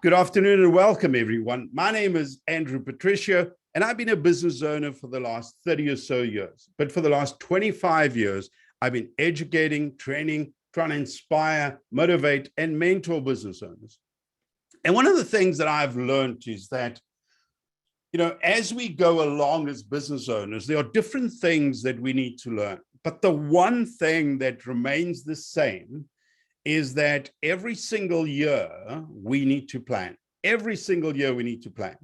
Good afternoon and welcome, everyone. My name is Andrew Patricia, and I've been a business owner for the last 30 or so years. But for the last 25 years, I've been educating, training, trying to inspire, motivate, and mentor business owners. And one of the things that I've learned is that, as we go along as business owners, there are different things that we need to learn. But the one thing that remains the same is that every single year we need to plan. Every single year we need to plan.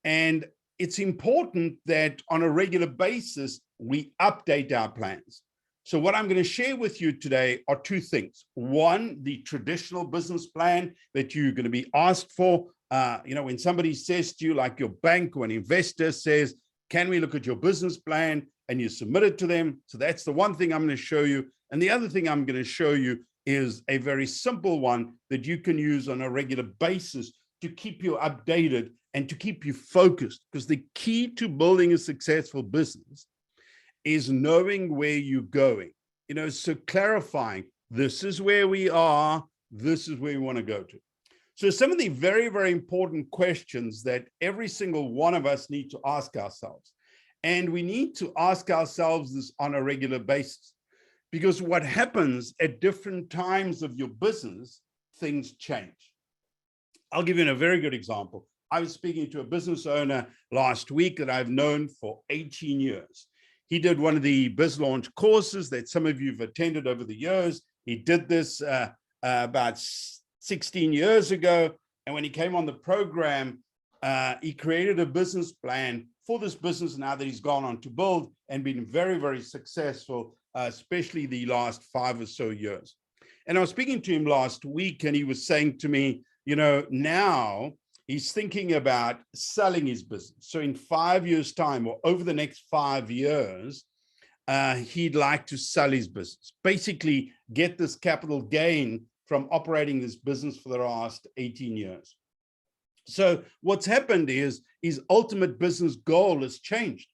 And it's important that on a regular basis, we update our plans. So what I'm going to share with you today are two things. One, the traditional business plan that you're going to be asked for. When somebody says to you, like your bank or an investor says, can we look at your business plan? And you submit it to them. So that's the one thing I'm going to show you. And the other thing I'm going to show you is a very simple one that you can use on a regular basis to keep you updated and to keep you focused. Because the key to building a successful business is knowing where you're going. So clarifying, this is where we are, this is where we want to go to. So some of the very, very important questions that every single one of us need to ask ourselves. And we need to ask ourselves this on a regular basis. Because what happens at different times of your business, things change. I'll give you a very good example. I was speaking to a business owner last week that I've known for 18 years. He did one of the Biz Launch courses that some of you have attended over the years. He did this about 16 years ago. And when he came on the program, he created a business plan for this business now that he's gone on to build and been very, very successful, especially the last 5 or so years. And I was speaking to him last week and he was saying to me, now he's thinking about selling his business. So in 5 years' time or over the next 5 years, he'd like to sell his business, basically get this capital gain from operating this business for the last 18 years. So what's happened is his ultimate business goal has changed.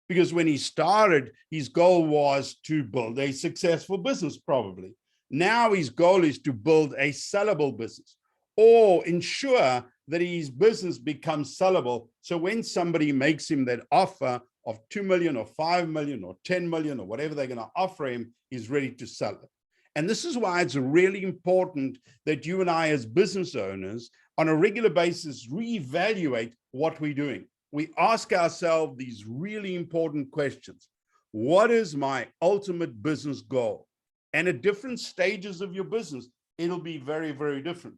Because when he started, his goal was to build a successful business, probably. Now his goal is to build a sellable business or ensure that his business becomes sellable. So when somebody makes him that offer of 2 million or 5 million or 10 million or whatever they're going to offer him, he's ready to sell it. And this is why it's really important that you and I as business owners on a regular basis reevaluate what we're doing. We ask ourselves these really important questions. What is my ultimate business goal? And at different stages of your business, it'll be very, very different.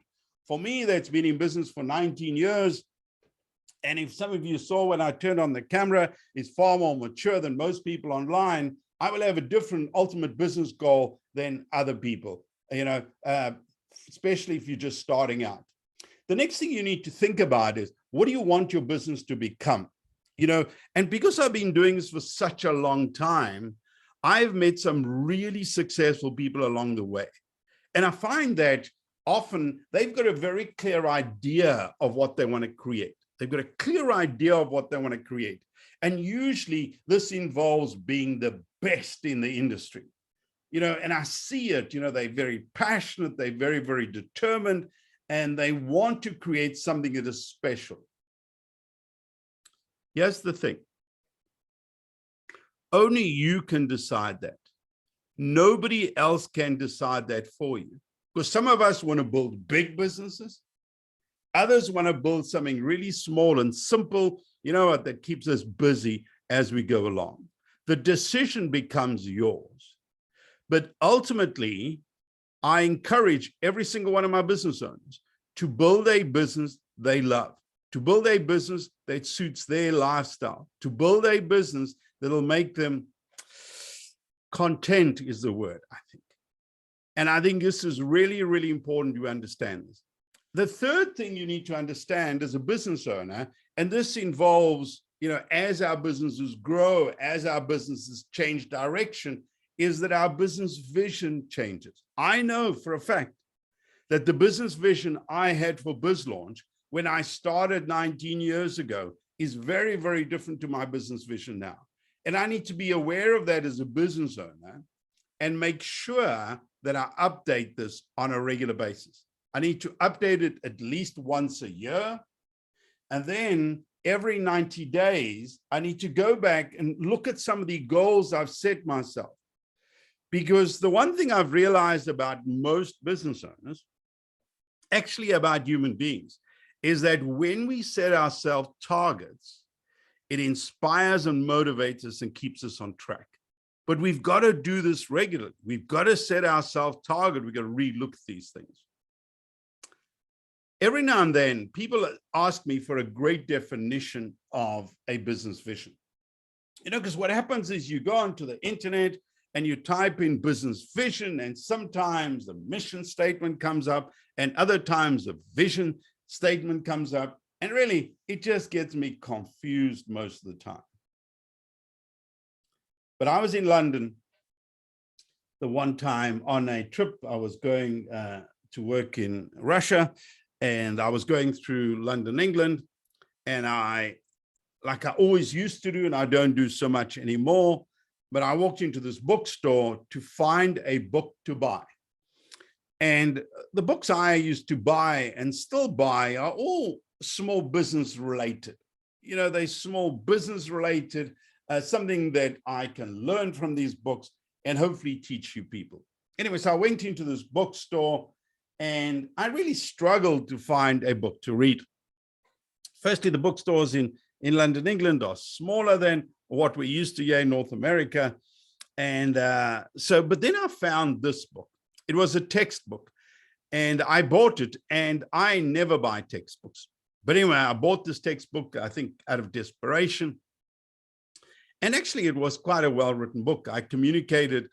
For me, that's been in business for 19 years. And if some of you saw when I turned on the camera, it's far more mature than most people online. I will have a different ultimate business goal than other people, especially if you're just starting out. The next thing you need to think about is, what do you want your business to become? And because I've been doing this for such a long time, I've met some really successful people along the way. And I find that often they've got a very clear idea of what they want to create. They've got a clear idea of what they want to create. And usually this involves being the best in the industry. And I see it, they're very passionate, they're very, very determined, and they want to create something that is special. Here's the thing. Only you can decide that. Nobody else can decide that for you. Because some of us want to build big businesses. Others want to build something really small and simple, that keeps us busy as we go along. The decision becomes yours. But ultimately, I encourage every single one of my business owners to build a business they love, to build a business that suits their lifestyle, to build a business that'll make them content is the word, I think. And I think this is really, really important to understand this. The third thing you need to understand as a business owner, and this involves, as our businesses grow, as our businesses change direction, is that our business vision changes. I know for a fact that the business vision I had for Biz Launch when I started 19 years ago is very, very different to my business vision now. And I need to be aware of that as a business owner and make sure that I update this on a regular basis. I need to update it at least once a year. And then every 90 days, I need to go back and look at some of the goals I've set myself. Because the one thing I've realized about most business owners, actually about human beings, is that when we set ourselves targets, it inspires and motivates us and keeps us on track. But we've got to do this regularly. We've got to set ourselves target. We've got to relook at these things. Every now and then, people ask me for a great definition of a business vision. Because what happens is you go onto the internet and you type in business vision, and sometimes the mission statement comes up, and other times the vision statement comes up. And really, it just gets me confused most of the time. But I was in London the one time on a trip. I was going to work in Russia, and I was going through London, England. And like I always used to do, and I don't do so much anymore, but I walked into this bookstore to find a book to buy. And the books I used to buy and still buy are all small business related. They're small business related, something that I can learn from these books and hopefully teach you people. Anyway, so I went into this bookstore and I really struggled to find a book to read. Firstly, the bookstores in London, England are smaller than what we used to here in North America. And but then I found this book. It was a textbook and I bought it, and I never buy textbooks. But anyway, I bought this textbook, I think out of desperation. And actually it was quite a well-written book. I communicated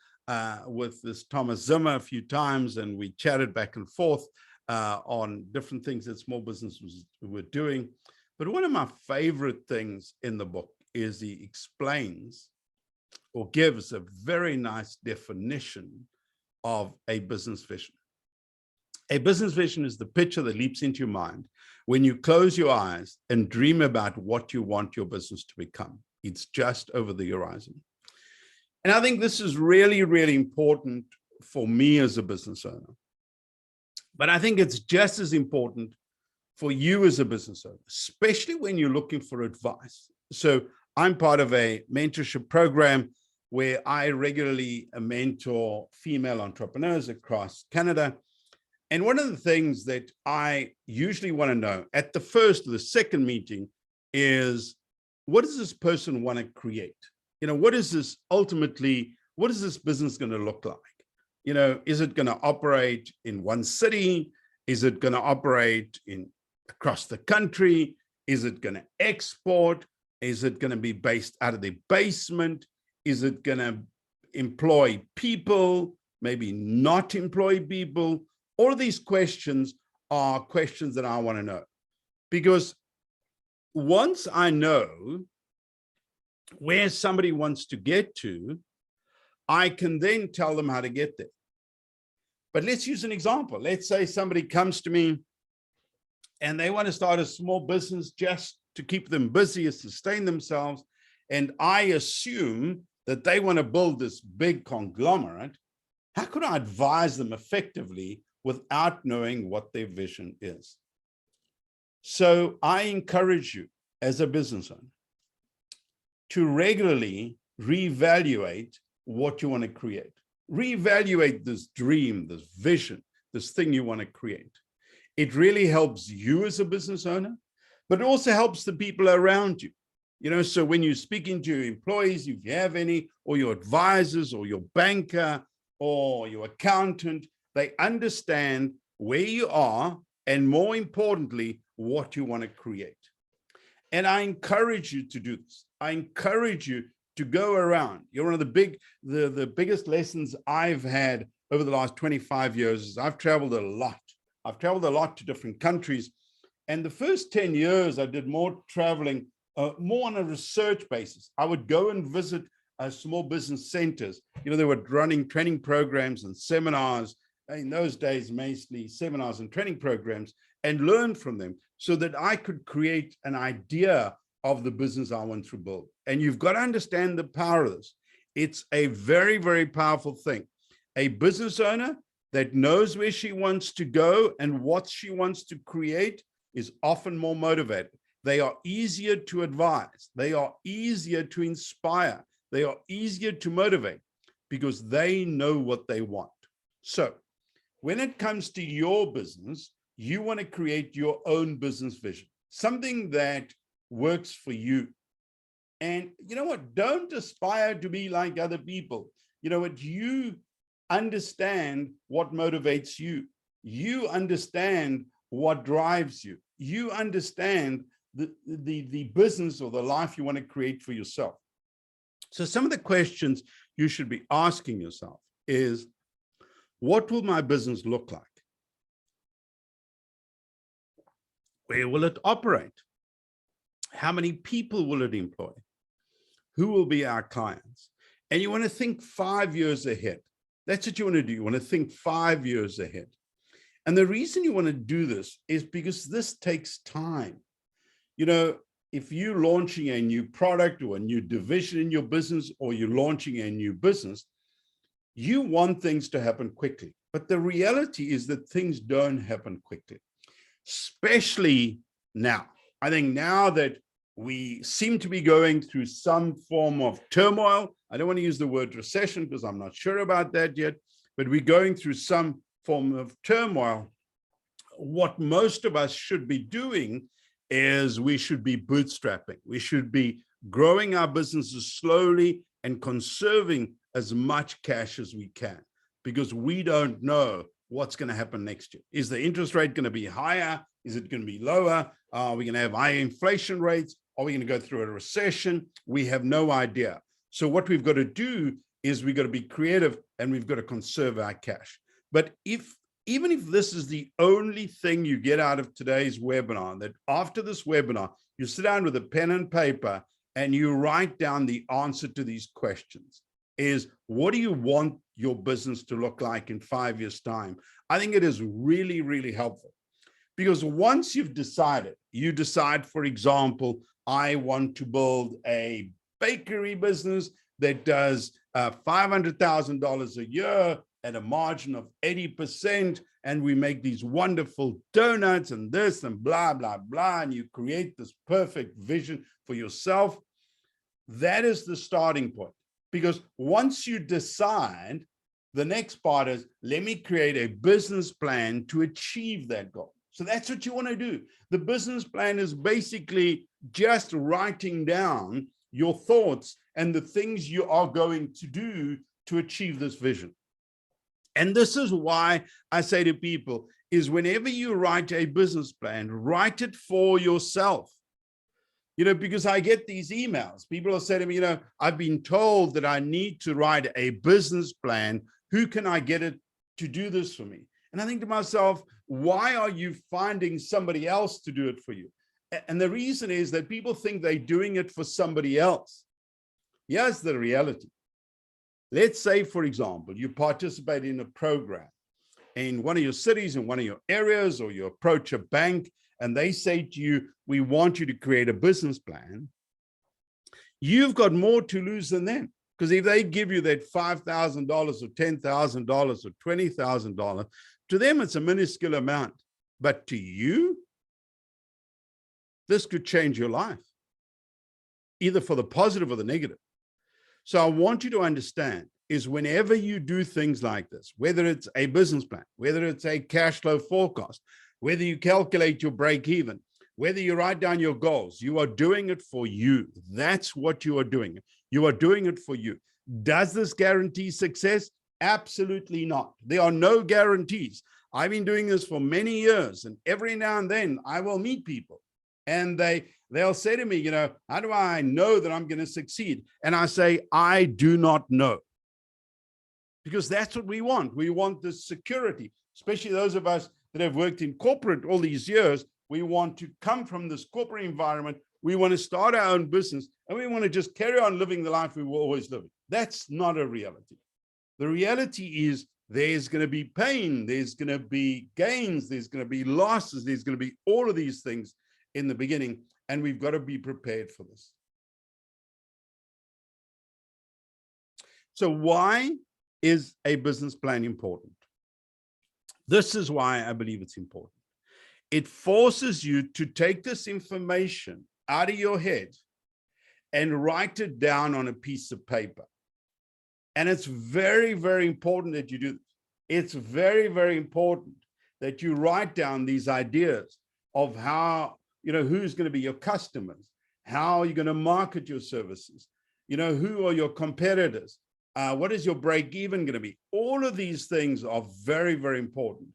with this Thomas Zimmer a few times, and we chatted back and forth on different things that small businesses were doing. But one of my favorite things in the book is he explains or gives a very nice definition of a business vision. A business vision is the picture that leaps into your mind when you close your eyes and dream about what you want your business to become. It's just over the horizon. And I think this is really, really important for me as a business owner. But I think it's just as important for you as a business owner, especially when you're looking for advice. So I'm part of a mentorship program where I regularly mentor female entrepreneurs across Canada. And one of the things that I usually want to know at the first or the second meeting is, what does this person want to create? What is this ultimately, what is this business going to look like? Is it going to operate in one city? Is it going to operate across the country? Is it going to export? Is it going to be based out of the basement? Is it going to employ people, maybe not employ people? All of these questions are questions that I want to know, because once I know where somebody wants to get to, I can then tell them how to get there. But let's use an example. Let's say somebody comes to me and they want to start a small business just to keep them busy and sustain themselves. And I assume that they want to build this big conglomerate. How could I advise them effectively without knowing what their vision is? So I encourage you as a business owner to regularly reevaluate what you want to create. Reevaluate this dream, this vision, this thing you want to create. It really helps you as a business owner, but it also helps the people around you. So when you're speaking to your employees, if you have any, or your advisors, or your banker, or your accountant, they understand where you are, and more importantly, what you want to create. And I encourage you to do this. I encourage you to go around. One of the biggest lessons I've had over the last 25 years is I've traveled a lot. I've traveled a lot to different countries. And the first 10 years, I did more traveling, more on a research basis. I would go and visit small business centers. They were running training programs and seminars. In those days, mostly seminars and training programs, and learn from them so that I could create an idea of the business I want to build. And you've got to understand the power of this. It's a very, very powerful thing. A business owner that knows where she wants to go and what she wants to create is often more motivated. They are easier to advise. They are easier to inspire. They are easier to motivate because they know what they want. So when it comes to your business, you want to create your own business vision, something that works for you. And you know what? Don't aspire to be like other people. You know what? You understand what motivates you. You understand what drives you. You understand the business or the life you want to create for yourself. So some of the questions you should be asking yourself is, what will my business look like? Where will it operate? How many people will it employ? Who will be our clients? And you want to think 5 years ahead. That's what you want to do. You want to think 5 years ahead. And the reason you want to do this is because this takes time. You know, if you're launching a new product or a new division in your business, or you're launching a new business, you want things to happen quickly. But the reality is that things don't happen quickly, especially now. I think now that we seem to be going through some form of turmoil. I don't want to use the word recession because I'm not sure about that yet, but we're going through some form of turmoil. What most of us should be doing is we should be bootstrapping. We should be growing our businesses slowly and conserving as much cash as we can, because we don't know what's going to happen next year. Is the interest rate going to be higher? Is it going to be lower? Are we going to have higher inflation rates? Are we going to go through a recession? We have no idea. So what we've got to do is we've got to be creative and we've got to conserve our cash. But even if this is the only thing you get out of today's webinar, that after this webinar, you sit down with a pen and paper and you write down the answer to these questions, is what do you want your business to look like in 5 years' time? I think it is really, really helpful. Because once you've decided, you decide, for example, I want to build a bakery business that does $500,000 a year at a margin of 80%, and we make these wonderful donuts and this and blah, blah, blah, and you create this perfect vision for yourself. That is the starting point. Because once you decide, the next part is, let me create a business plan to achieve that goal. So that's what you want to do. The business plan is basically just writing down your thoughts and the things you are going to do to achieve this vision. And this is why I say to people is, whenever you write a business plan, write it for yourself. You know, because I get these emails. People will say to me, you know, I've been told that I need to write a business plan. Who can I get it to do this for me? And I think to myself, why are you finding somebody else to do it for you? And the reason is that people think they're doing it for somebody else. Here's the reality. Let's say, for example, you participate in a program in one of your cities, in one of your areas, or you approach a bank and they say to you, we want you to create a business plan. You've got more to lose than them. Because if they give you that $5,000 or $10,000 or $20,000, to them, it's a minuscule amount. But to you, this could change your life, either for the positive or the negative. So I want you to understand is, whenever you do things like this, whether it's a business plan, whether it's a cash flow forecast, whether you calculate your break even, whether you write down your goals, you are doing it for you. That's what you are doing. You are doing it for you. Does this guarantee success? Absolutely not. There are no guarantees. I've been doing this for many years, and every now and then I will meet people and they'll say to me, you know, how do I know that I'm going to succeed? And I say, I do not know. Because that's what we want. We want the security, especially those of us that have worked in corporate all these years. We want to come from this corporate environment. We want to start our own business, and we want to just carry on living the life we were always living. That's not a reality. The reality is there's going to be pain, there's going to be gains, there's going to be losses, there's going to be all of these things in the beginning, and we've got to be prepared for this. So why is a business plan important? This is why I believe it's important. It forces you to take this information out of your head and write it down on a piece of paper. And it's very, very important that you do this. It's very, very important that you write down these ideas of how, who's going to be your customers, how you're going to market your services, who are your competitors, what is your break even going to be? All of these things are very, very important.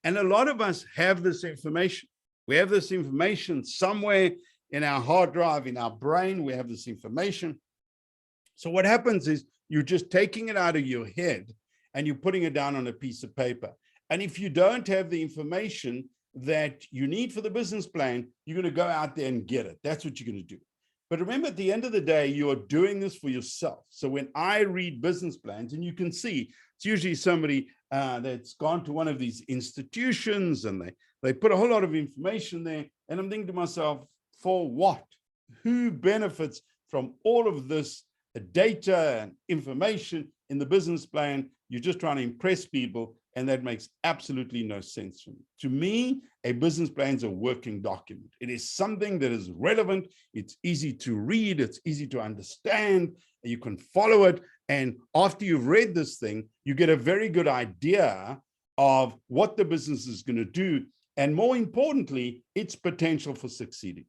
And a lot of us have this information. We have this information somewhere in our hard drive, in our brain, we have this information. So what happens is you're just taking it out of your head and you're putting it down on a piece of paper. And if you don't have the information that you need for the business plan, you're going to go out there and get it. That's what you're going to do. But remember, at the end of the day, you're doing this for yourself. So when I read business plans, and you can see, it's usually somebody that's gone to one of these institutions and they put a whole lot of information there. And I'm thinking to myself, for what? Who benefits from all of this data and information in the business plan? You're just trying to impress people, and that makes absolutely no sense to me. To me, a business plan is a working document. It is something that is relevant. It's easy to read. It's easy to understand. You can follow it. And after you've read this thing, you get a very good idea of what the business is going to do, and more importantly, its potential for succeeding.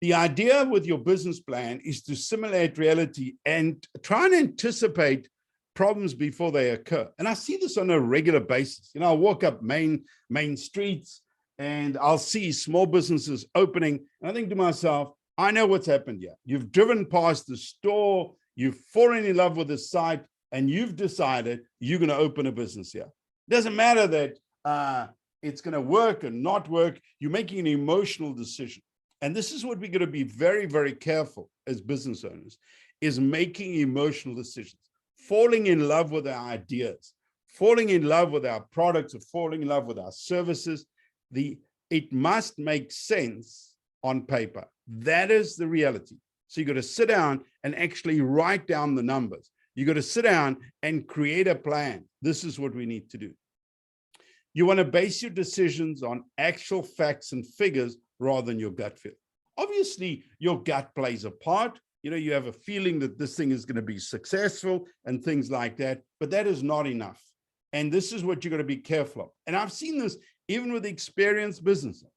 The idea with your business plan is to simulate reality and try and anticipate problems before they occur. And I see this on a regular basis. I'll walk up main streets and I'll see small businesses opening. And I think to myself, I know what's happened here. You've driven past the store, you've fallen in love with the site, and you've decided you're going to open a business here. It doesn't matter that it's going to work or not work. You're making an emotional decision. And this is what we're going to be very, very careful as business owners, is making emotional decisions. Falling in love with our ideas, falling in love with our products, or falling in love with our services. It must make sense on paper. That is the reality. So you got to sit down and actually write down the numbers. You got to sit down and create a plan. This is what we need to do. You want to base your decisions on actual facts and figures rather than your gut feel. Obviously, your gut plays a part. You have a feeling that this thing is going to be successful and things like that, but that is not enough. And this is what you're going to be careful of. And I've seen this even with experienced businesses.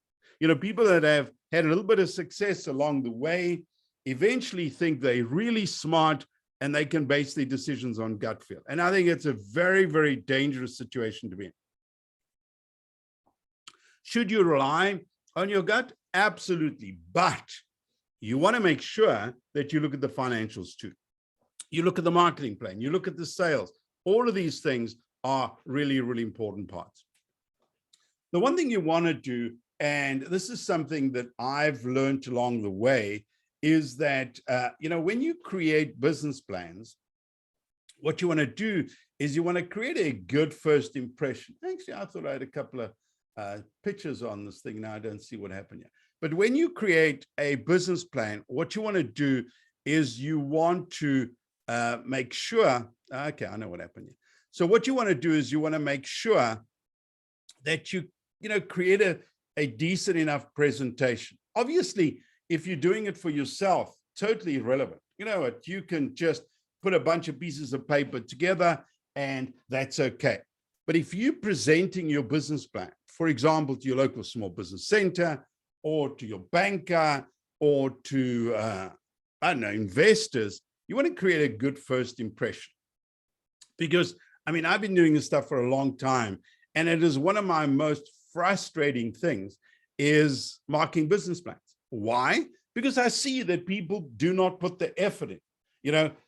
People that have had a little bit of success along the way eventually think they're really smart and they can base their decisions on gut feel. And I think it's a very, very dangerous situation to be in. Should you rely on your gut? Absolutely. But you want to make sure that you look at the financials too. You look at the marketing plan, you look at the sales. All of these things are really, really important parts. The one thing you want to do, and this is something that I've learned along the way, is that, when you create business plans, what you want to do is you want to create a good first impression. Actually, I thought I had a couple of pictures on this thing. Now I don't see what happened here. But when you create a business plan, what you want to do is you want to make sure, okay, I know what happened here. So what you want to do is you want to make sure that you create a decent enough presentation. Obviously, if you're doing it for yourself, totally irrelevant. You can just put a bunch of pieces of paper together and that's okay. But if you're presenting your business plan, for example, to your local small business center, or to your banker, or to, investors, you want to create a good first impression. Because, I've been doing this stuff for a long time, and it is one of my most frustrating things is marking business plans. Why? Because I see that people do not put the effort in.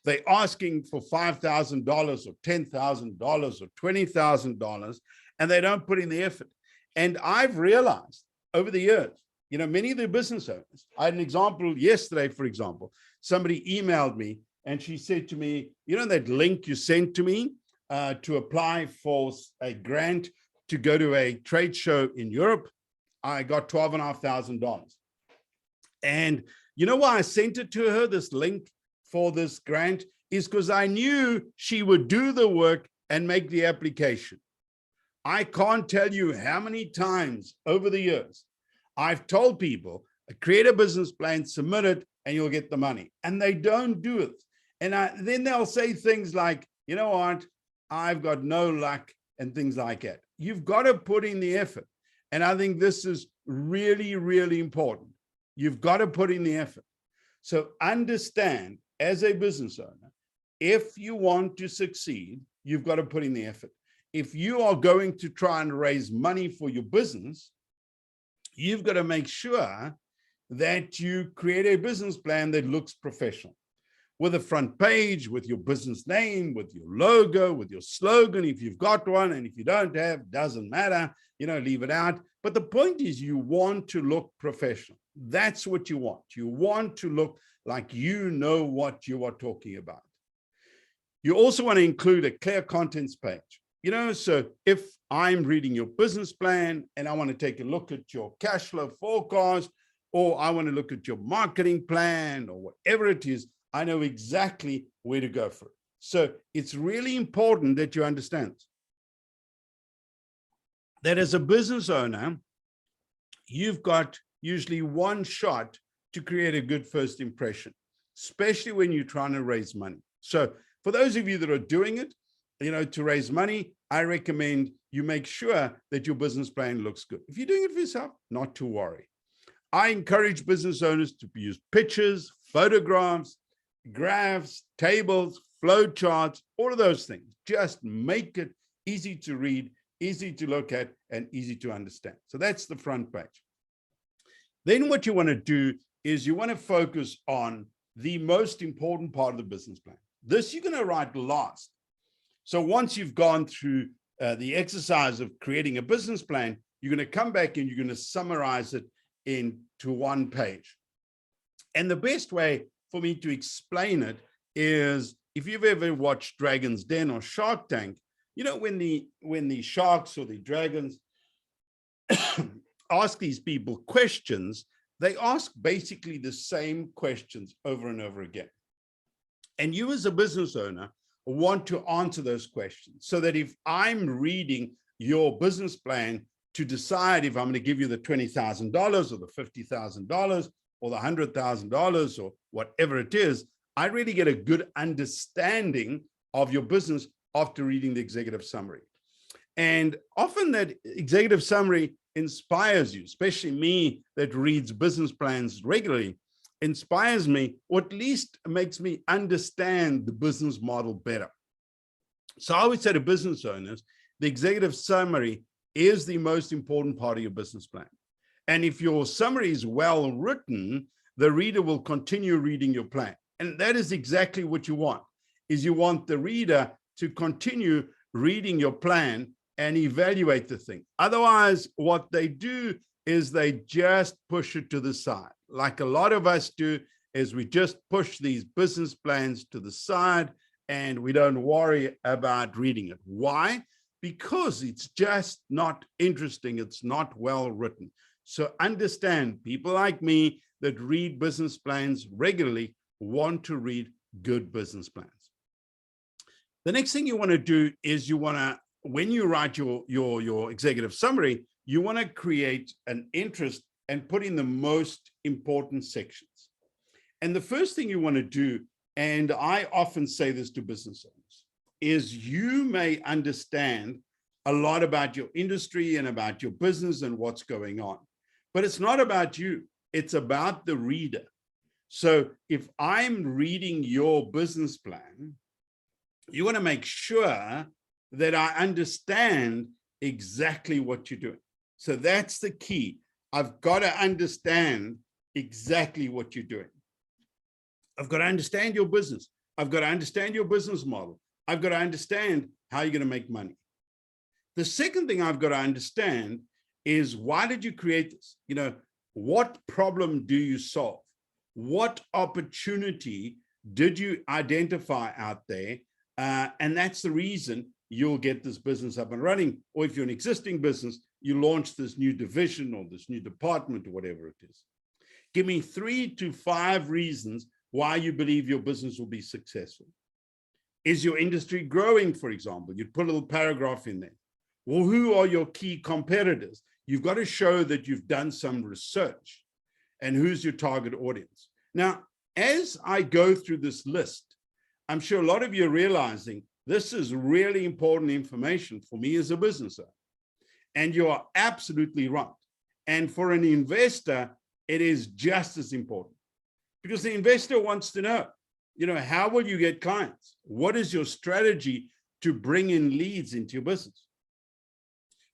They're asking for $5,000 or $10,000 or $20,000, and they don't put in the effort. And I've realized over the years, many of the business owners, I had an example yesterday, for example, somebody emailed me and she said to me, that link you sent to me to apply for a grant to go to a trade show in Europe, I got $12,500. And you know why I sent it to her, this link for this grant, is because I knew she would do the work and make the application. I can't tell you how many times over the years I've told people, create a business plan, submit it, and you'll get the money. And they don't do it. And then they'll say things like, you know what, I've got no luck and things like that. You've got to put in the effort. And I think this is really, really important. You've got to put in the effort. So understand, as a business owner, if you want to succeed, you've got to put in the effort. If you are going to try and raise money for your business, you've got to make sure that you create a business plan that looks professional, with a front page, with your business name, with your logo, with your slogan, if you've got one, and if you don't have, doesn't matter, leave it out. But the point is, you want to look professional. That's what you want. You want to look like you know what you are talking about. You also want to include a clear contents page. So if I'm reading your business plan and I want to take a look at your cash flow forecast, or I want to look at your marketing plan, or whatever it is, I know exactly where to go for it. So it's really important that you understand that as a business owner, you've got usually one shot to create a good first impression, especially when you're trying to raise money. So for those of you that are doing it, to raise money, I recommend you make sure that your business plan looks good. If you're doing it for yourself, not to worry. I encourage business owners to use pictures, photographs, graphs, tables, flow charts, all of those things. Just make it easy to read, easy to look at, and easy to understand. So that's the front page. Then what you want to do is you want to focus on the most important part of the business plan. This you're going to write last. So once you've gone through the exercise of creating a business plan, you're going to come back and you're going to summarize it into one page. And the best way for me to explain it is, if you've ever watched Dragon's Den or Shark Tank, when the sharks or the dragons ask these people questions, they ask basically the same questions over and over again. And you as a business owner want to answer those questions, so that if I'm reading your business plan to decide if I'm going to give you the $20,000 or the $50,000 or the $100,000 or whatever it is, I really get a good understanding of your business after reading the executive summary. And often that executive summary inspires you, especially me that reads business plans regularly, inspires me, or at least makes me understand the business model better. So I always say to business owners, the executive summary is the most important part of your business plan. And if your summary is well written, the reader will continue reading your plan. And that is exactly what you want, is you want the reader to continue reading your plan and evaluate the thing. Otherwise, what they do is they just push it to the side. Like a lot of us do, is we just push these business plans to the side and we don't worry about reading it. Why? Because it's just not interesting. It's not well written. So understand, people like me that read business plans regularly want to read good business plans. The next thing you want to do is you want to, when you write your executive summary, you want to create an interest and put in the most important sections. And the first thing you want to do, and I often say this to business owners, is you may understand a lot about your industry and about your business and what's going on, but it's not about you. It's about the reader. So if I'm reading your business plan, you want to make sure that I understand exactly what you're doing. So that's the key. I've got to understand exactly what you're doing. I've got to understand your business. I've got to understand your business model. I've got to understand how you're going to make money. The second thing I've got to understand is, why did you create this? What problem do you solve? What opportunity did you identify out there? And that's the reason you'll get this business up and running. Or if you're an existing business, you launch this new division or this new department or whatever it is. Give me 3 to 5 reasons why you believe your business will be successful. Is your industry growing, for example? You'd put a little paragraph in there. Well, who are your key competitors? You've got to show that you've done some research and who's your target audience. Now, as I go through this list, I'm sure a lot of you are realizing this is really important information for me as a business owner. And you are absolutely right. And for an investor, it is just as important because the investor wants to know, how will you get clients? What is your strategy to bring in leads into your business?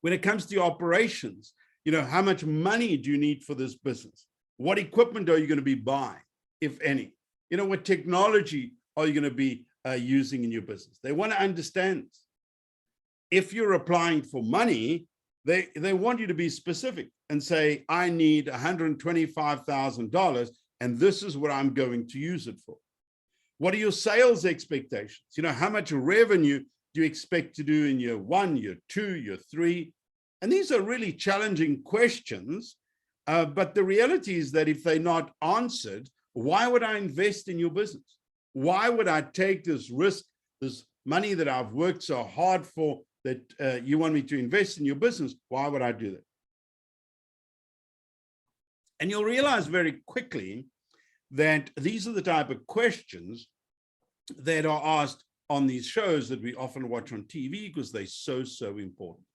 When it comes to your operations, how much money do you need for this business? What equipment are you going to be buying, if any? What technology are you going to be using in your business? They want to understand this. If you're applying for money, they want you to be specific and say, I need $125,000 and this is what I'm going to use it for. What are your sales expectations? How much revenue do you expect to do in year 1, year 2, year 3? And these are really challenging questions. But the reality is that if they're not answered, why would I invest in your business? Why would I take this risk, this money that I've worked so hard for, that you want me to invest in your business? Why would I do that? And you'll realize very quickly that these are the type of questions that are asked on these shows that we often watch on TV because they're so important.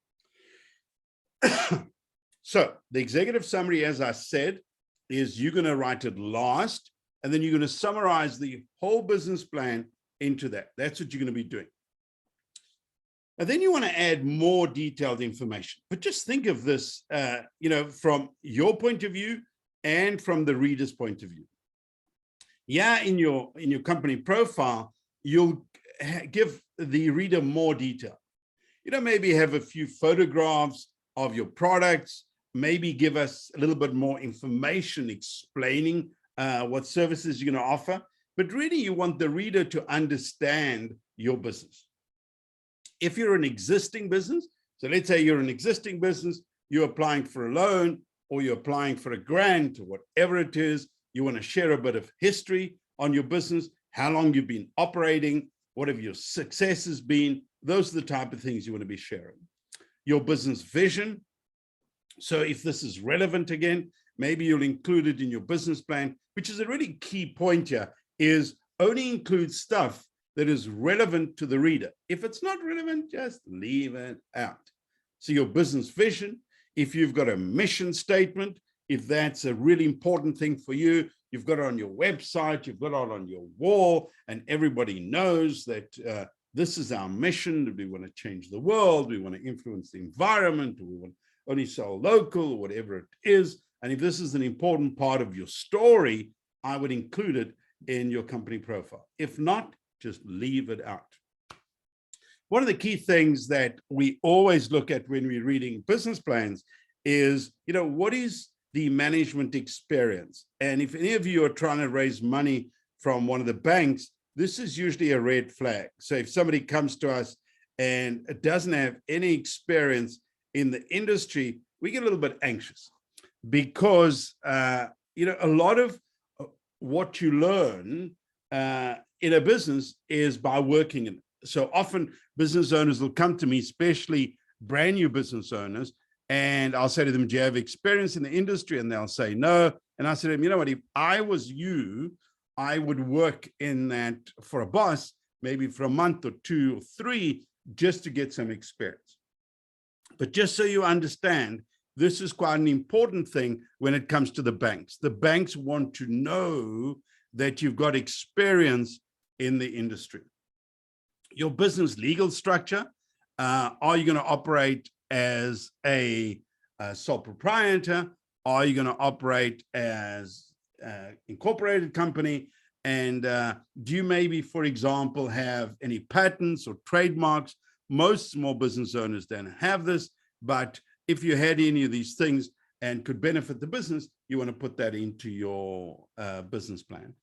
So the executive summary, as I said, is you're going to write it last, and then you're going to summarize the whole business plan into that. That's what you're going to be doing. And then you want to add more detailed information. But just think of this, from your point of view and from the reader's point of view. Yeah, in your company profile, you'll give the reader more detail. Maybe have a few photographs of your products, maybe give us a little bit more information explaining what services you're going to offer. But really, you want the reader to understand your business. If you're an existing business, so let's say you're an existing business, you're applying for a loan or you're applying for a grant or whatever it is, you want to share a bit of history on your business, how long you've been operating, what have your successes been. Those are the type of things you want to be sharing. Your business vision. So if this is relevant again, maybe you'll include it in your business plan, which is a really key point here, is only include stuff that is relevant to the reader. If it's not relevant, just leave it out. So your business vision, if you've got a mission statement, if that's a really important thing for you, you've got it on your website, you've got it on your wall, and everybody knows that this is our mission, that we want to change the world, we want to influence the environment, we want to only sell local, or whatever it is. And if this is an important part of your story, I would include it in your company profile. If not, just leave it out. One of the key things that we always look at when we're reading business plans is, what is the management experience? And if any of you are trying to raise money from one of the banks, this is usually a red flag. So if somebody comes to us and doesn't have any experience in the industry, we get a little bit anxious because, a lot of what you learn in a business is by working in it. So often business owners will come to me, especially brand new business owners, and I'll say to them, do you have experience in the industry? And they'll say no. And I say to them, you know what, if I was you, I would work in that for a boss, maybe for a month or 2 or 3, just to get some experience. But just so you understand, this is quite an important thing when it comes to the banks. The banks want to know that you've got experience in the industry. Your business legal structure, are you going to operate as a sole proprietor? Are you going to operate as incorporated company? And do you maybe, for example, have any patents or trademarks? Most small business owners don't have this, but if you had any of these things and could benefit the business, you want to put that into your business plan.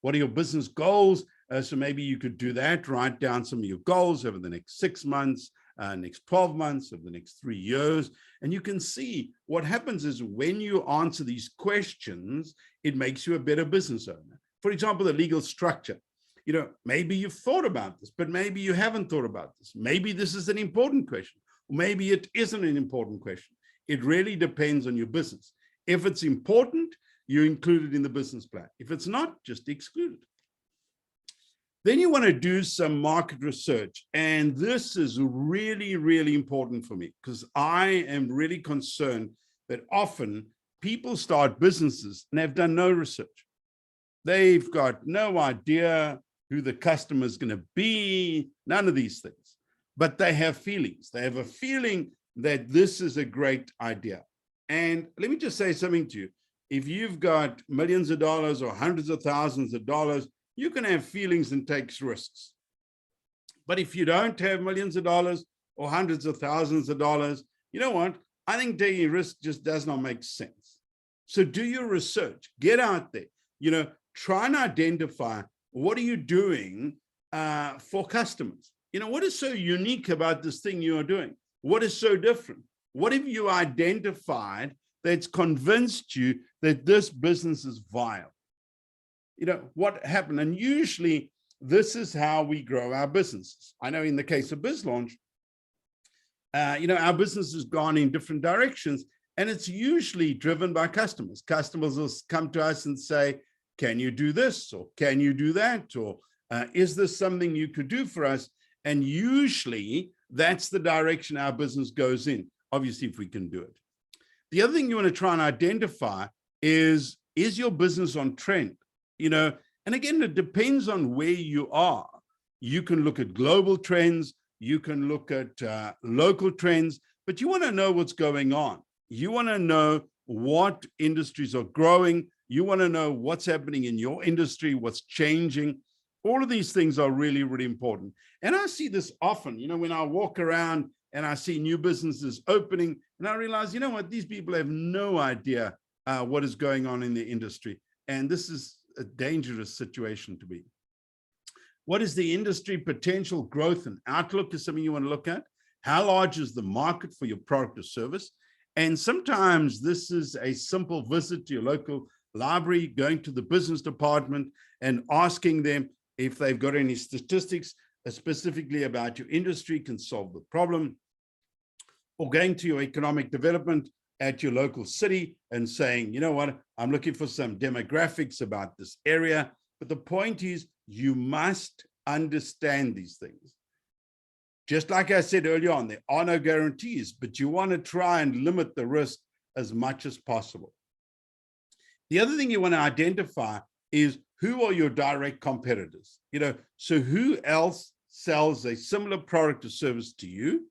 What are your business goals? So maybe you could do that, write down some of your goals over the next 6 months, next 12 months, over the next 3 years. And you can see what happens is when you answer these questions, it makes you a better business owner. For example, the legal structure. Maybe you've thought about this, but maybe you haven't thought about this. Maybe this is an important question. Maybe it isn't an important question. It really depends on your business. If it's important, you include it in the business plan. If it's not, just exclude it. Then you want to do some market research. And this is really, really important for me because I am really concerned that often people start businesses and have done no research. They've got no idea who the customer is going to be, none of these things. But they have feelings. They have a feeling that this is a great idea. And let me just say something to you. If you've got millions of dollars or hundreds of thousands of dollars, you can have feelings and take risks. But if you don't have millions of dollars or hundreds of thousands of dollars, you know what? I think taking risk just does not make sense. So do your research, get out there, try and identify what are you doing for customers. What is so unique about this thing you are doing? What is so different? What have you identified that's convinced you that this business is viable? What happened? And usually this is how we grow our businesses. I know in the case of BizLaunch, our business has gone in different directions, and it's usually driven by customers. Customers will come to us and say, can you do this? Or can you do that? Or is this something you could do for us? And usually that's the direction our business goes in, obviously, if we can do it. The other thing you want to try and identify is your business on trend? And again, it depends on where you are. You can look at global trends, you can look at local trends, but you want to know what's going on. You want to know what industries are growing. You want to know what's happening in your industry, what's changing. All of these things are really, really important. And I see this often, when I walk around and I see new businesses opening, and I realize, what, these people have no idea what is going on in the industry. And this is a dangerous situation to be. What is the industry potential growth and outlook is something you want to look at. How large is the market for your product or service? And sometimes this is a simple visit to your local library, going to the business department and asking them if they've got any statistics specifically about your industry can solve the problem. Or going to your economic development at your local city and saying, you know what, I'm looking for some demographics about this area. But the point is, you must understand these things. Just like I said earlier on, there are no guarantees, but you want to try and limit the risk as much as possible. The other thing you want to identify is who are your direct competitors? So who else sells a similar product or service to you?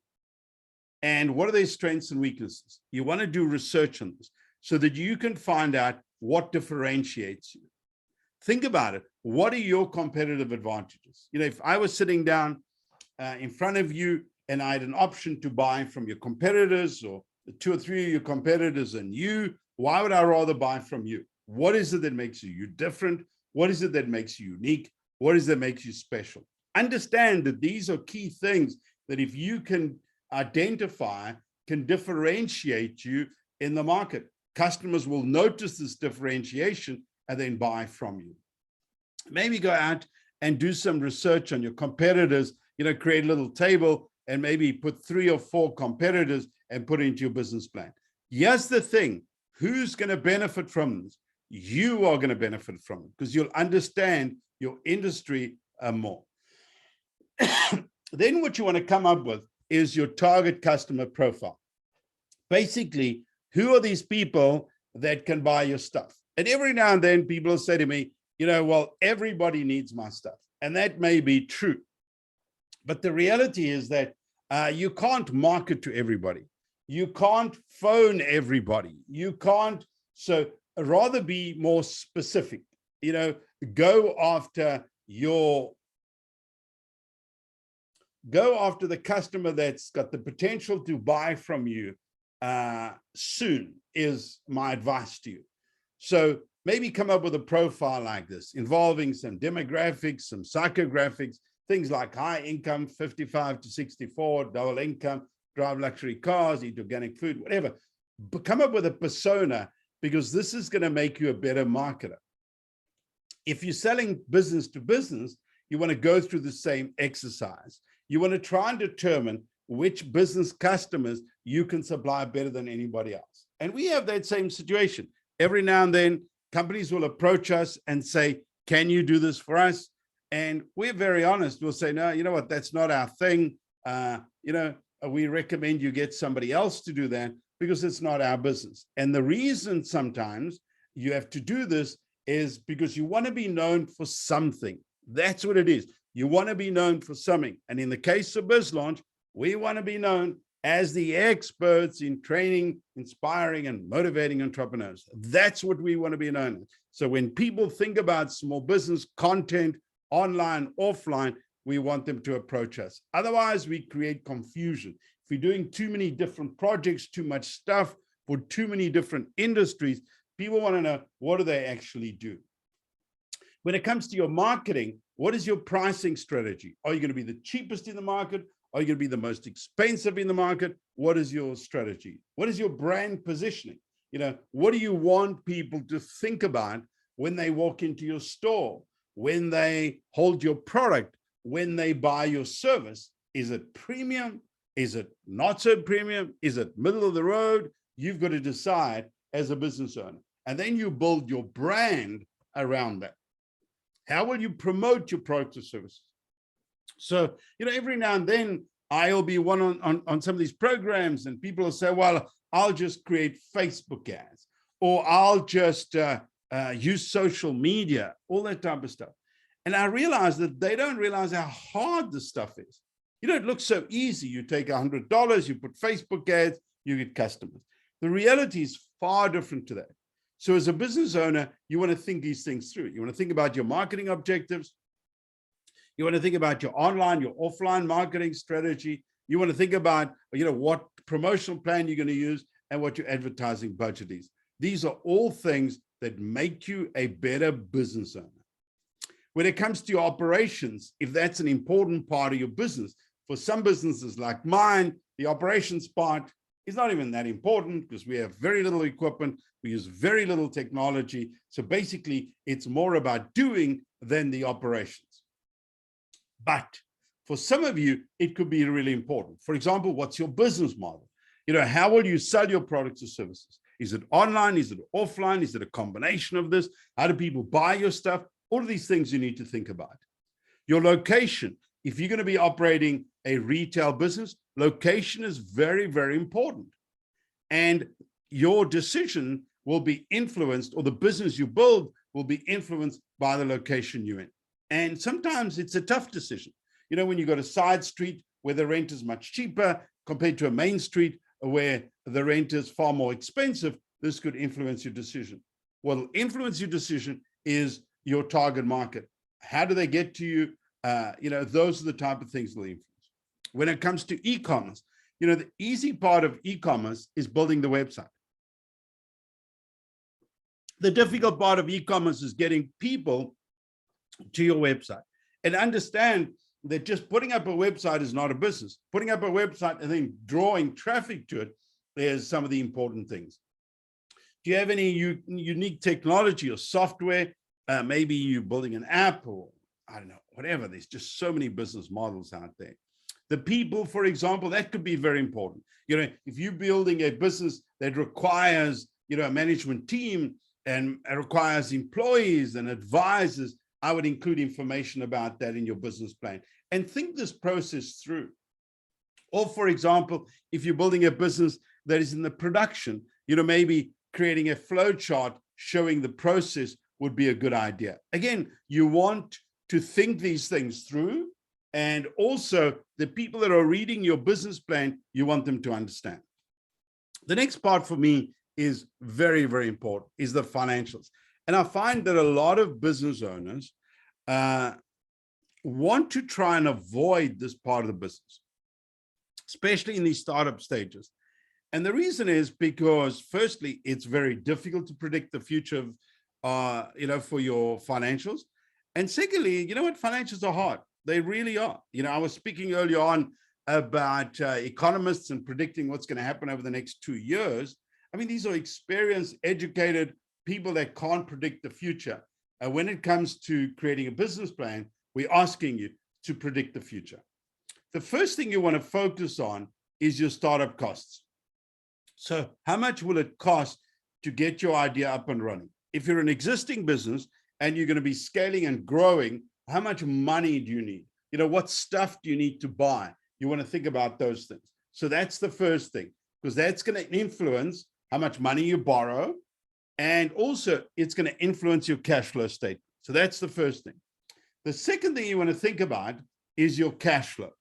And what are their strengths and weaknesses? You want to do research on this so that you can find out what differentiates you. Think about it. What are your competitive advantages? If I was sitting down in front of you and I had an option to buy from your competitors or the 2 or 3 of your competitors and you, why would I rather buy from you? What is it that makes you different? What is it that makes you unique? What is it that makes you special? Understand that these are key things that if you can identify, can differentiate you in the market. Customers will notice this differentiation and then buy from you. Maybe go out and do some research on your competitors, create a little table and maybe put 3 or 4 competitors and put it into your business plan. Here's the thing, who's going to benefit from this? You are going to benefit from it because you'll understand your industry more. Then what you want to come up with is your target customer profile. Basically, who are these people that can buy your stuff? And every now and then people will say to me, well, everybody needs my stuff. And that may be true. But the reality is that you can't market to everybody. You can't phone everybody. You can't. So rather be more specific, go after the customer that's got the potential to buy from you soon is my advice to you. So maybe come up with a profile like this involving some demographics, some psychographics, things like high income, 55 to 64, double income, drive luxury cars, eat organic food, whatever. But come up with a persona because this is going to make you a better marketer. If you're selling business to business, you want to go through the same exercise. You want to try and determine which business customers you can supply better than anybody else. And we have that same situation. Every now and then, companies will approach us and say, can you do this for us? And we're very honest. We'll say, no, you know what, that's not our thing. We recommend you get somebody else to do that because it's not our business. And the reason sometimes you have to do this is because you want to be known for something. That's what it is. You want to be known for something. And in the case of BizLaunch, we want to be known as the experts in training, inspiring, and motivating entrepreneurs. That's what we want to be known as. So when people think about small business content, online, offline, we want them to approach us. Otherwise, we create confusion. If we're doing too many different projects, too much stuff for too many different industries, people want to know, what do they actually do? When it comes to your marketing, what is your pricing strategy? Are you going to be the cheapest in the market? Are you going to be the most expensive in the market? What is your strategy? What is your brand positioning? What do you want people to think about when they walk into your store, when they hold your product, when they buy your service? Is it premium? Is it not so premium? Is it middle of the road? You've got to decide as a business owner. And then you build your brand around that. How will you promote your products or services? So, every now and then I'll be on some of these programs and people will say, well, I'll just create Facebook ads, or I'll just use social media, all that type of stuff. And I realize that they don't realize how hard this stuff is. It looks so easy. You take $100, you put Facebook ads, you get customers. The reality is far different to that. So as a business owner, you want to think these things through. You want to think about your marketing objectives. You want to think about your online, your offline marketing strategy. You want to think about, what promotional plan you're going to use and what your advertising budget is. These are all things that make you a better business owner. When it comes to your operations, if that's an important part of your business, for some businesses like mine, the operations part is not even that important because we have very little equipment. We use very little technology. So basically, it's more about doing than the operations. But for some of you, it could be really important. For example, what's your business model? How will you sell your products or services? Is it online? Is it offline? Is it a combination of this? How do people buy your stuff? All of these things you need to think about. Your location. If you're going to be operating a retail business, location is very, very important. And your decision will be influenced, or the business you build will be influenced by the location you're in. And sometimes it's a tough decision. When you go to side street where the rent is much cheaper compared to a main street where the rent is far more expensive, this could influence your decision. What will influence your decision is your target market. How do they get to you? Those are the type of things that will influence. When it comes to e-commerce, the easy part of e-commerce is building the website. The difficult part of e-commerce is getting people to your website. And understand that just putting up a website is not a business. Putting up a website and then drawing traffic to it is some of the important things. Do you have any unique technology or software? Maybe you're building an app, or I don't know, whatever. There's just so many business models out there. The people, for example, that could be very important. If you're building a business that requires, a management team and requires employees and advisors, I would include information about that in your business plan and think this process through. Or for example, if you're building a business that is in the production, maybe creating a flow chart showing the process would be a good idea. Again, you want to think these things through, and also the people that are reading your business plan, you want them to understand. The next part for me is very, very important, is the financials. And I find that a lot of business owners want to try and avoid this part of the business, especially in these startup stages. And the reason is because, firstly, it's very difficult to predict the future of, for your financials. And secondly, financials are hard. They really are. I was speaking earlier on about economists and predicting what's going to happen over the next 2 years. I mean, these are experienced, educated people that can't predict the future. When it comes to creating a business plan, we're asking you to predict the future. the first thing you want to focus on is your startup costs. So how much will it cost to get your idea up and running? If you're an existing business and you're going to be scaling and growing, how much money do you need? What stuff do you need to buy? You want to think about those things. So that's the first thing, because that's going to influence how much money you borrow. And also it's going to influence your cash flow statement. So that's the first thing. The second thing you want to think about is your cash flow.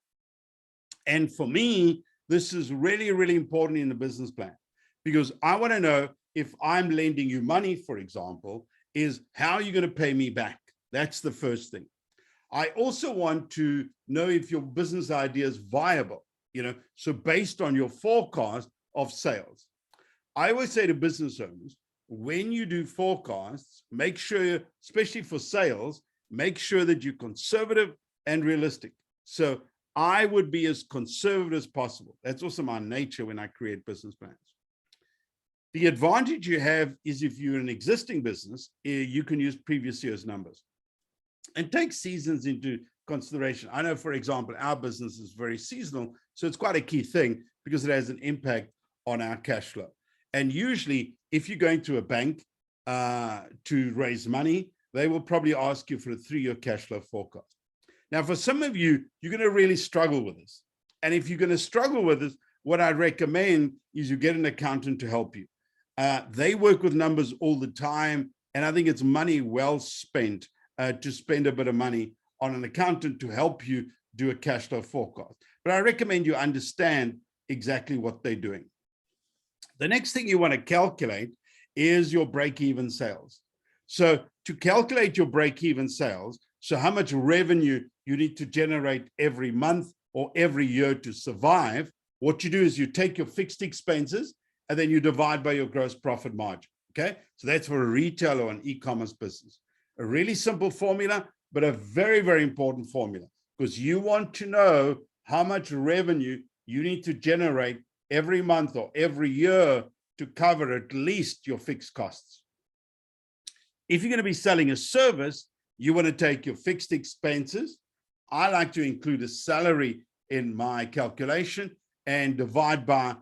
And for me, this is really, really important in the business plan, because I want to know, if I'm lending you money, for example, is how are you going to pay me back? That's the first thing. I also want to know if your business idea is viable, so based on your forecast of sales. I always say to business owners, when you do forecasts, make sure, especially for sales, make sure that you're conservative and realistic. So I would be as conservative as possible. That's also my nature when I create business plans. The advantage you have is, if you're an existing business, you can use previous year's numbers and take seasons into consideration. I know, for example, our business is very seasonal, so it's quite a key thing because it has an impact on our cash flow. And usually, if you're going to a bank to raise money, they will probably ask you for a 3-year cash flow forecast. Now, for some of you, you're going to really struggle with this. And if you're going to struggle with this, what I recommend is you get an accountant to help you. They work with numbers all the time, and I think it's money well spent to spend a bit of money on an accountant to help you do a cash flow forecast. But I recommend you understand exactly what they're doing. The next thing you want to calculate is your break-even sales. So to calculate your break-even sales, so how much revenue you need to generate every month or every year to survive, what you do is you take your fixed expenses and then you divide by your gross profit margin, okay? So that's for a retail or an e-commerce business. A really simple formula, but a very, very important formula, because you want to know how much revenue you need to generate every month or every year to cover at least your fixed costs. If you're going to be selling a service, you want to take your fixed expenses. I like to include a salary in my calculation and divide by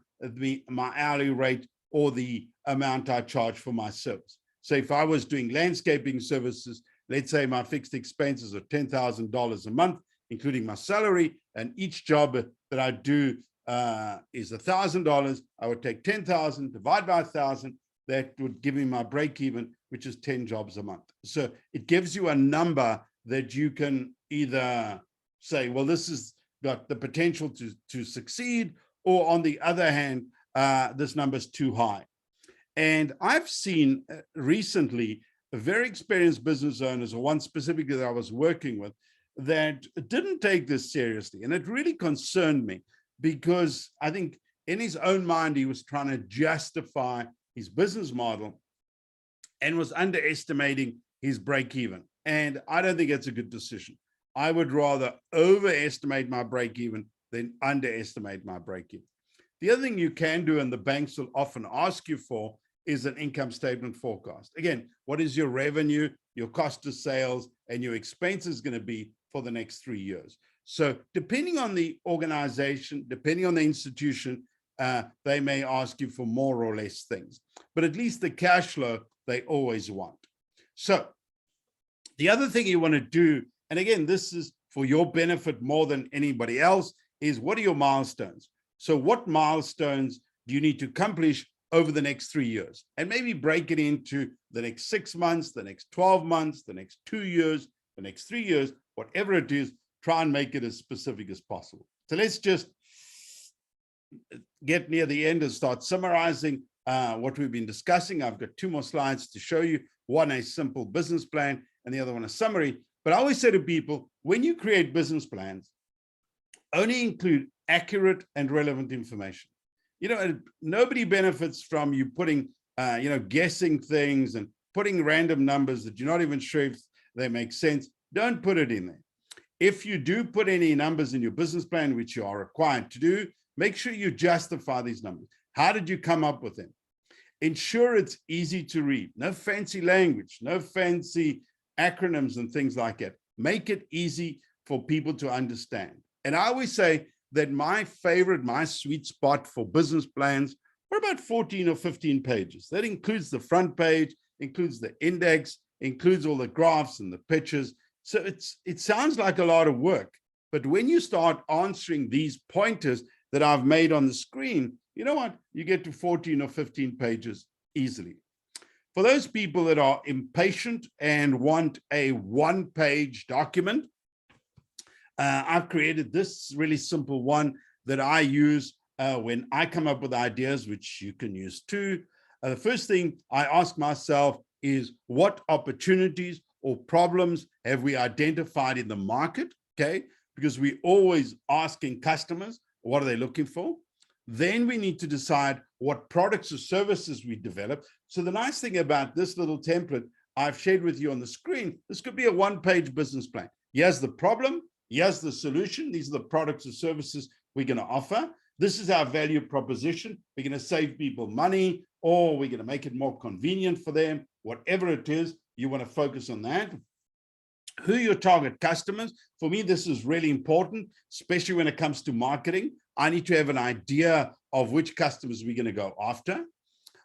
my hourly rate or the amount I charge for my service. So if I was doing landscaping services, let's say my fixed expenses are $10,000 a month, including my salary, and each job that I do is $1,000. I would take 10,000, divide by 1,000. That would give me my break even, which is 10 jobs a month. So it gives you a number that you can either say, well, this has got the potential to succeed, or on the other hand, this number is too high. And I've seen recently very experienced business owners, or one specifically that I was working with, that didn't take this seriously. And it really concerned me, because I think in his own mind, he was trying to justify his business model and was underestimating his break even. And I don't think it's a good decision. I would rather overestimate my break even than underestimate my break even. The other thing you can do, and the banks will often ask you for, is an income statement forecast. Again, what is your revenue, your cost of sales, and your expenses going to be for the next 3 years? So depending on the organization, depending on the institution, they may ask you for more or less things, but at least the cash flow they always want. So the other thing you want to do, and again, this is for your benefit more than anybody else, is what are your milestones? So what milestones do you need to accomplish over the next 3 years? And maybe break it into the next 6 months, the next 12 months, the next 2 years, the next 3 years, whatever it is, try and make it as specific as possible. So let's just get near the end and start summarizing what we've been discussing. I've got 2 more slides to show you. One, a simple business plan, and the other one, a summary. But I always say to people, when you create business plans, only include accurate and relevant information. Nobody benefits from you putting, guessing things and putting random numbers that you're not even sure if they make sense. Don't put it in there. If you do put any numbers in your business plan, which you are required to do, make sure you justify these numbers. How did you come up with them? Ensure it's easy to read. No fancy language, no fancy acronyms and things like that. Make it easy for people to understand. And I always say that my sweet spot for business plans are about 14 or 15 pages. That includes the front page, includes the index, includes all the graphs and the pictures. So it sounds like a lot of work, but when you start answering these pointers that I've made on the screen, you know what? You get to 14 or 15 pages easily. For those people that are impatient and want a one-page document, I've created this really simple one that I use when I come up with ideas, which you can use too. The first thing I ask myself is, what opportunities or problems have we identified in the market? Okay, because we're always asking customers, what are they looking for? Then we need to decide what products or services we develop. So the nice thing about this little template I've shared with you on the screen, this could be a one-page business plan. Here's the problem. Here's the solution. These are the products or services we're going to offer. This is our value proposition. We're going to save people money, or we're going to make it more convenient for them. Whatever it is, you want to focus on that. Who are your target customers? For me, this is really important, especially when it comes to marketing. I need to have an idea of which customers we're going to go after.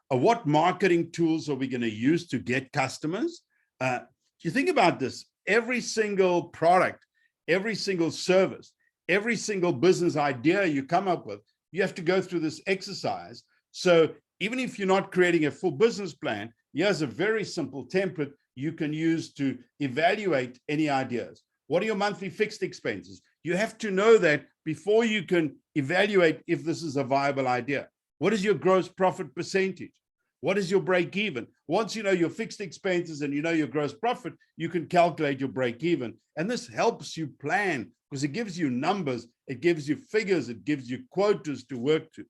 What marketing tools are we going to use to get customers? You think about this, every single product, every single service, every single business idea you come up with, you have to go through this exercise. So even if you're not creating a full business plan, here's a very simple template you can use to evaluate any ideas. What are your monthly fixed expenses? You have to know that before you can evaluate if this is a viable idea. What is your gross profit percentage? What is your break even? Once you know your fixed expenses and you know your gross profit, you can calculate your break even. And this helps you plan because it gives you numbers, it gives you figures, it gives you quotas to work to.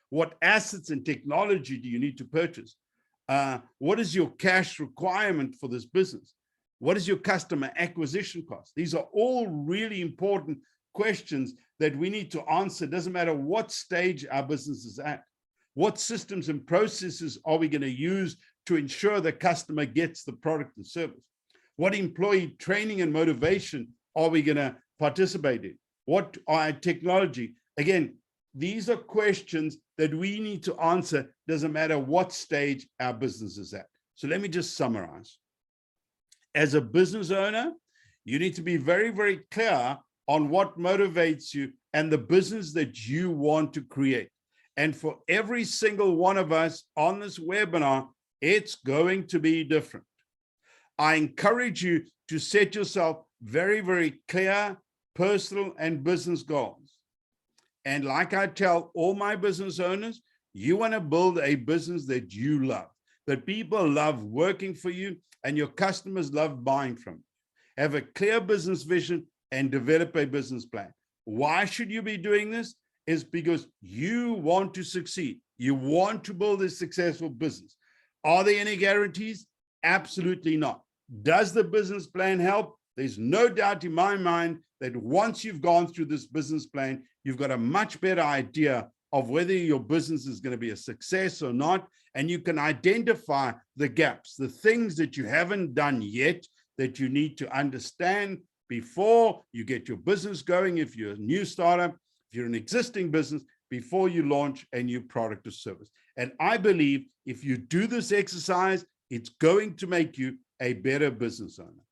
What assets and technology do you need to purchase? What is your cash requirement for this business? What is your customer acquisition cost? These are all really important questions that we need to answer. It doesn't matter what stage our business is at. What systems and processes are we going to use to ensure the customer gets the product and service? What employee training and motivation are we going to participate in? What are technology? Again, these are questions that we need to answer. Doesn't matter what stage our business is at. So let me just summarize. As a business owner, you need to be very, very clear on what motivates you and the business that you want to create. And for every single one of us on this webinar, it's going to be different. I encourage you to set yourself very, very clear personal and business goals. And like I tell all my business owners, you want to build a business that you love, that people love working for you and your customers love buying from you. Have a clear business vision and develop a business plan. Why should you be doing this? Is because you want to succeed. You want to build a successful business. Are there any guarantees? Absolutely not. Does the business plan help? There's no doubt in my mind that once you've gone through this business plan, you've got a much better idea of whether your business is going to be a success or not. And you can identify the gaps, the things that you haven't done yet that you need to understand before you get your business going. If you're a new startup, if you're an existing business, before you launch a new product or service. And I believe if you do this exercise, it's going to make you a better business owner.